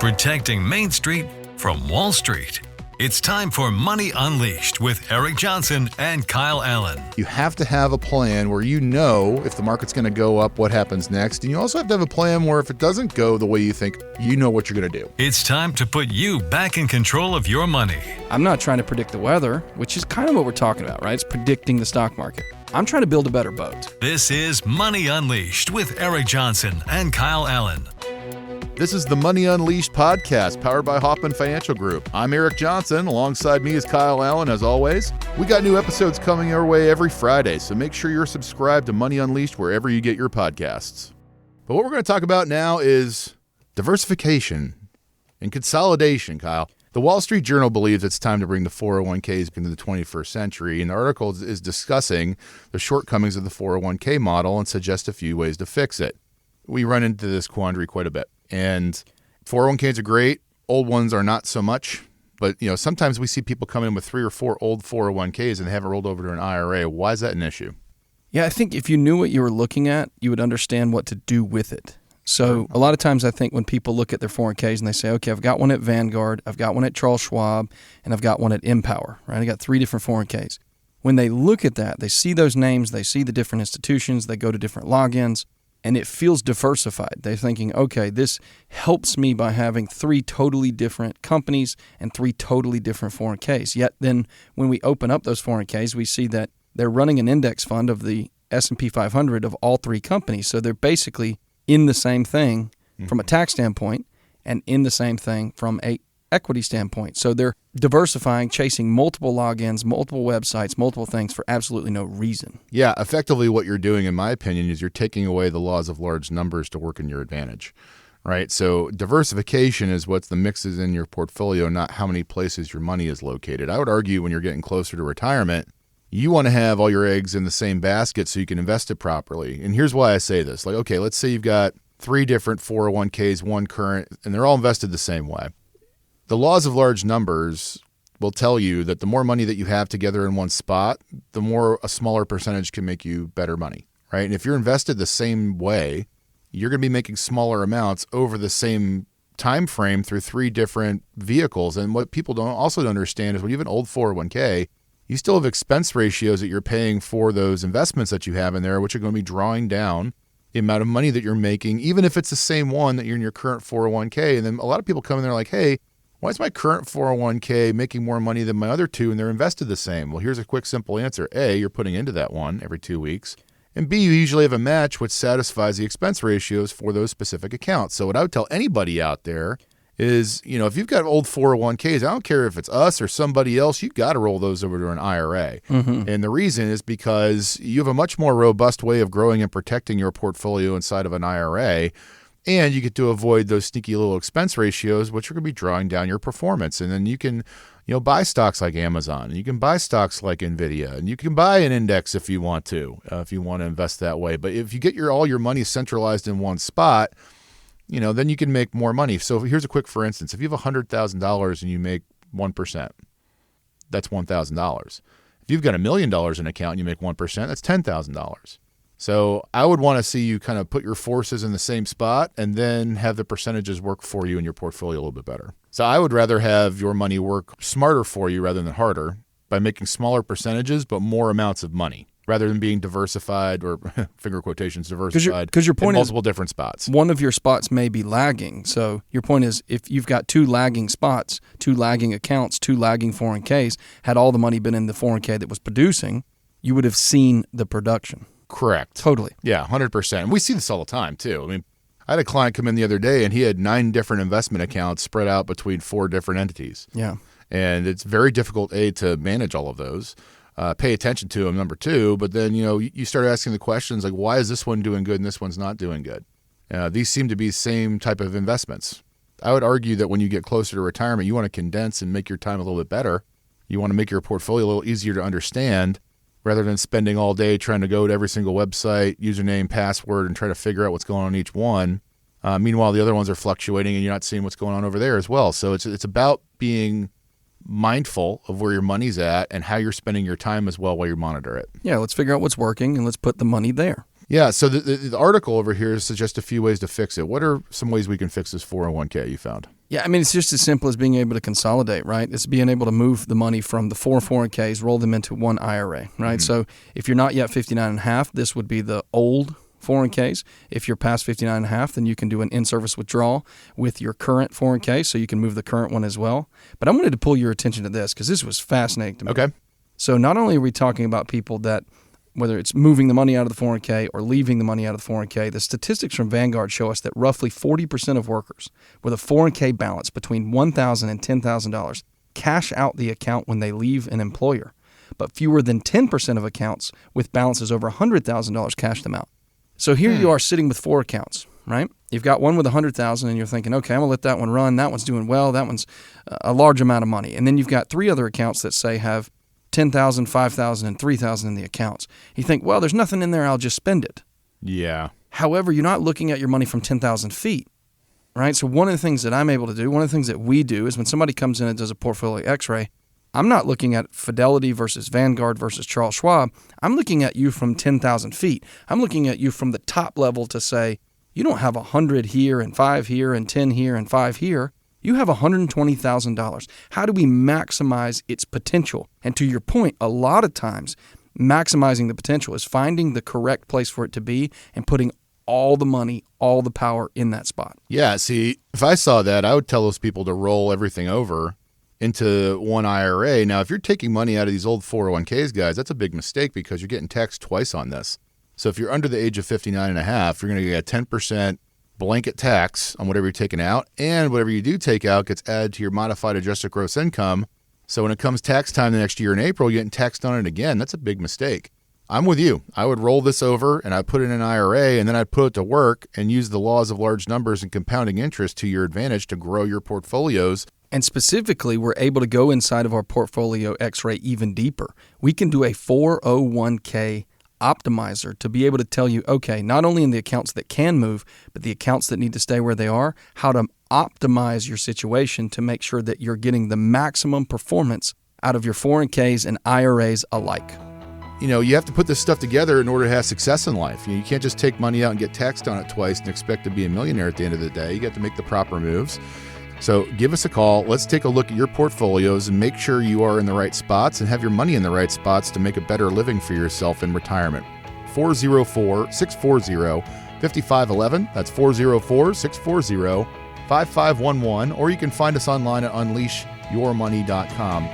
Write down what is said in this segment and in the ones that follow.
protecting Main Street from Wall Street. It's time for Money Unleashed with Eric Johnson and Kyle Allyn. You have to have a plan where you know if the market's going to go up, what happens next. And you also have to have a plan where if it doesn't go the way you think, you know what you're going to do. It's time to put you back in control of your money. I'm not trying to predict the weather, which is kind of what we're talking about, right? It's predicting the stock market. I'm trying to build a better boat. This is Money Unleashed with Eric Johnson and Kyle Allyn. This is the Money Unleashed podcast powered by Hoffman Financial Group. I'm Eric Johnson. Alongside me is Kyle Allyn, as always. We got new episodes coming your way every Friday, so make sure you're subscribed to Money Unleashed wherever you get your podcasts. But what we're going to talk about now is diversification and consolidation, Kyle. The Wall Street Journal believes it's time to bring the 401ks into the 21st century, and the article is discussing the shortcomings of the 401k model and suggests a few ways to fix it. We run into this quandary quite a bit. And 401ks are great. Old ones are not so much. But, sometimes we see people come in with 3 or 4 old 401ks and they haven't rolled over to an IRA. Why is that an issue? Yeah, I think if you knew what you were looking at, you would understand what to do with it. So a lot of times I think when people look at their 401ks and they say, okay, I've got one at Vanguard, I've got one at Charles Schwab, and I've got one at Empower, right? I got 3 different 401ks. When they look at that, they see those names, they see the different institutions, they go to different logins, and it feels diversified. They're thinking, okay, this helps me by having 3 totally different companies and 3 totally different 401ks. Yet then when we open up those 401ks, we see that they're running an index fund of the S&P 500 of all 3 companies. So they're basically in the same thing from a tax standpoint and in the same thing from a equity standpoint. So they're diversifying, chasing multiple logins, multiple websites, multiple things for absolutely no reason. Yeah, effectively what you're doing, in my opinion, is you're taking away the laws of large numbers to work in your advantage, right? So diversification is what's the mixes in your portfolio, not how many places your money is located. I would argue when you're getting closer to retirement, you want to have all your eggs in the same basket so you can invest it properly. And here's why I say this. Like, okay, let's say you've got 3 different 401ks, 1 current, and they're all invested the same way. The laws of large numbers will tell you that the more money that you have together in one spot, the more a smaller percentage can make you better money, right? And if you're invested the same way, you're going to be making smaller amounts over the same time frame through 3 different vehicles. And what people don't understand is when you have an old 401k, you still have expense ratios that you're paying for those investments that you have in there, which are going to be drawing down the amount of money that you're making, even if it's the same one that you're in your current 401k. And then a lot of people come in there like, hey, why is my current 401k making more money than my other 2 and they're invested the same? Well, here's a quick, simple answer. A, you're putting into that one every 2 weeks. And B, you usually have a match which satisfies the expense ratios for those specific accounts. So what I would tell anybody out there is, if you've got old 401ks, I don't care if it's us or somebody else, you've got to roll those over to an IRA. And the reason is because you have a much more robust way of growing and protecting your portfolio inside of an IRA. And you get to avoid those sneaky little expense ratios, which are going to be drawing down your performance. And then you can, buy stocks like Amazon, and you can buy stocks like NVIDIA, and you can buy an index if you want to invest that way. But if you get all your money centralized in one spot, then you can make more money. So here's a quick, for instance, if you have $100,000 and you make 1%, that's $1,000. If you've got $1 million in an account and you make 1%, that's $10,000. So I would want to see you kind of put your forces in the same spot and then have the percentages work for you in your portfolio a little bit better. So I would rather have your money work smarter for you rather than harder by making smaller percentages but more amounts of money rather than being diversified or finger quotations diversified because your point in multiple different spots. One of your spots may be lagging. So your point is if you've got 2 lagging spots, 2 lagging accounts, 2 lagging 401ks, had all the money been in the 401k that was producing, you would have seen the production. Correct. Totally. Yeah, 100%. And we see this all the time, too. I mean, I had a client come in the other day, and he had 9 different investment accounts spread out between 4 different entities. Yeah. And it's very difficult, A, to manage all of those, pay attention to them, number 2. But then, you start asking the questions like, why is this one doing good and this one's not doing good? These seem to be the same type of investments. I would argue that when you get closer to retirement, you want to condense and make your time a little bit better. You want to make your portfolio a little easier to understand, rather than spending all day trying to go to every single website, username, password, and try to figure out what's going on in each one. Meanwhile, the other ones are fluctuating and you're not seeing what's going on over there as well. So it's about being mindful of where your money's at and how you're spending your time as well while you monitor it. Yeah, let's figure out what's working and let's put the money there. Yeah, so the article over here suggests a few ways to fix it. What are some ways we can fix this 401k you found? Yeah, I mean, it's just as simple as being able to consolidate, right? It's being able to move the money from the 4 401ks, roll them into one IRA, right? So if you're not yet 59 and a half, this would be the old 401ks. If you're past 59 and a half, then you can do an in-service withdrawal with your current 401k, so you can move the current one as well. But I wanted to pull your attention to this because this was fascinating to me. Okay. So not only are we talking about people that, whether it's moving the money out of the 401k or leaving the money out of the 401k, the statistics from Vanguard show us that roughly 40% of workers with a 401k balance between $1,000 and $10,000 cash out the account when they leave an employer, but fewer than 10% of accounts with balances over $100,000 cash them out. So here you are sitting with 4 accounts, right? You've got one with $100,000 and you're thinking, okay, I'm going to let that one run. That one's doing well. That one's a large amount of money. And then you've got 3 other accounts that say have $10,000, $5,000, and $3,000 in the accounts. You think, well, there's nothing in there. I'll just spend it. Yeah. However, you're not looking at your money from 10,000 feet, right? So one of the things that I'm able to do, one of the things that we do is when somebody comes in and does a portfolio x-ray, I'm not looking at Fidelity versus Vanguard versus Charles Schwab. I'm looking at you from 10,000 feet. I'm looking at you from the top level to say, you don't have 100 here and 5 here and 10 here and 5 here. You have $120,000. How do we maximize its potential? And to your point, a lot of times, maximizing the potential is finding the correct place for it to be and putting all the money, all the power in that spot. Yeah, see, if I saw that, I would tell those people to roll everything over into one IRA. Now, if you're taking money out of these old 401ks, guys, that's a big mistake because you're getting taxed twice on this. So if you're under the age of 59 and a half, you're going to get a 10% blanket tax on whatever you're taking out, and whatever you do take out gets added to your modified adjusted gross income. So when it comes tax time the next year in April, you're getting taxed on it again. That's a big mistake. I'm with you. I would roll this over and I'd put it in an IRA and then I'd put it to work and use the laws of large numbers and compounding interest to your advantage to grow your portfolios. And specifically, we're able to go inside of our portfolio x-ray even deeper. We can do a 401k optimizer to be able to tell you, okay, not only in the accounts that can move, but the accounts that need to stay where they are, how to optimize your situation to make sure that you're getting the maximum performance out of your 401ks and IRAs alike. You know, you have to put this stuff together in order to have success in life. You can't just take money out and get taxed on it twice and expect to be a millionaire at the end of the day. You got to make the proper moves. So give us a call. Let's take a look at your portfolios and make sure you are in the right spots and have your money in the right spots to make a better living for yourself in retirement. 404-640-5511. That's 404-640-5511. Or you can find us online at unleashyourmoney.com.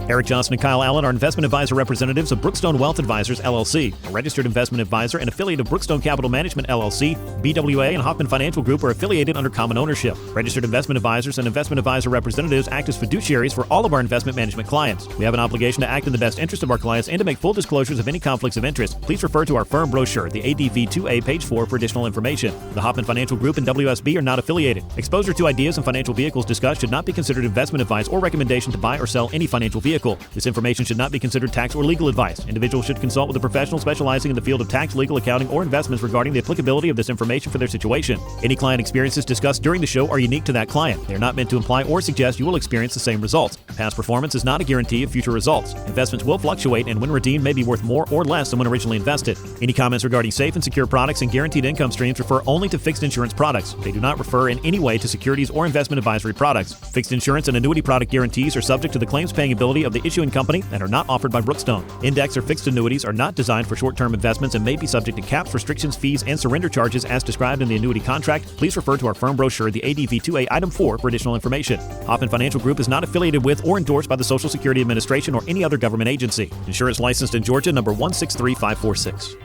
Eric Johnson and Kyle Allyn are investment advisor representatives of Brookstone Wealth Advisors, LLC, a registered investment advisor and affiliate of Brookstone Capital Management, LLC. BWA and Hoffman Financial Group are affiliated under common ownership. Registered investment advisors and investment advisor representatives act as fiduciaries for all of our investment management clients. We have an obligation to act in the best interest of our clients and to make full disclosures of any conflicts of interest. Please refer to our firm brochure, the ADV2A, page 4, for additional information. The Hoffman Financial Group and WSB are not affiliated. Exposure to ideas and financial vehicles discussed should not be considered investment advice or recommendation to buy or sell any financial vehicle. This information should not be considered tax or legal advice. Individuals should consult with a professional specializing in the field of tax, legal, accounting, or investments regarding the applicability of this information for their situation. Any client experiences discussed during the show are unique to that client. They are not meant to imply or suggest you will experience the same results. Past performance is not a guarantee of future results. Investments will fluctuate and when redeemed may be worth more or less than when originally invested. Any comments regarding safe and secure products and guaranteed income streams refer only to fixed insurance products. They do not refer in any way to securities or investment advisory products. Fixed insurance and annuity product guarantees are subject to the claims paying ability of the issuing company and are not offered by Brookstone. Index or fixed annuities are not designed for short-term investments and may be subject to caps, restrictions, fees, and surrender charges as described in the annuity contract. Please refer to our firm brochure, the ADV2A Item 4, for additional information. Hoffman Financial Group is not affiliated with or endorsed by the Social Security Administration or any other government agency. Insurance licensed in Georgia, number 163546.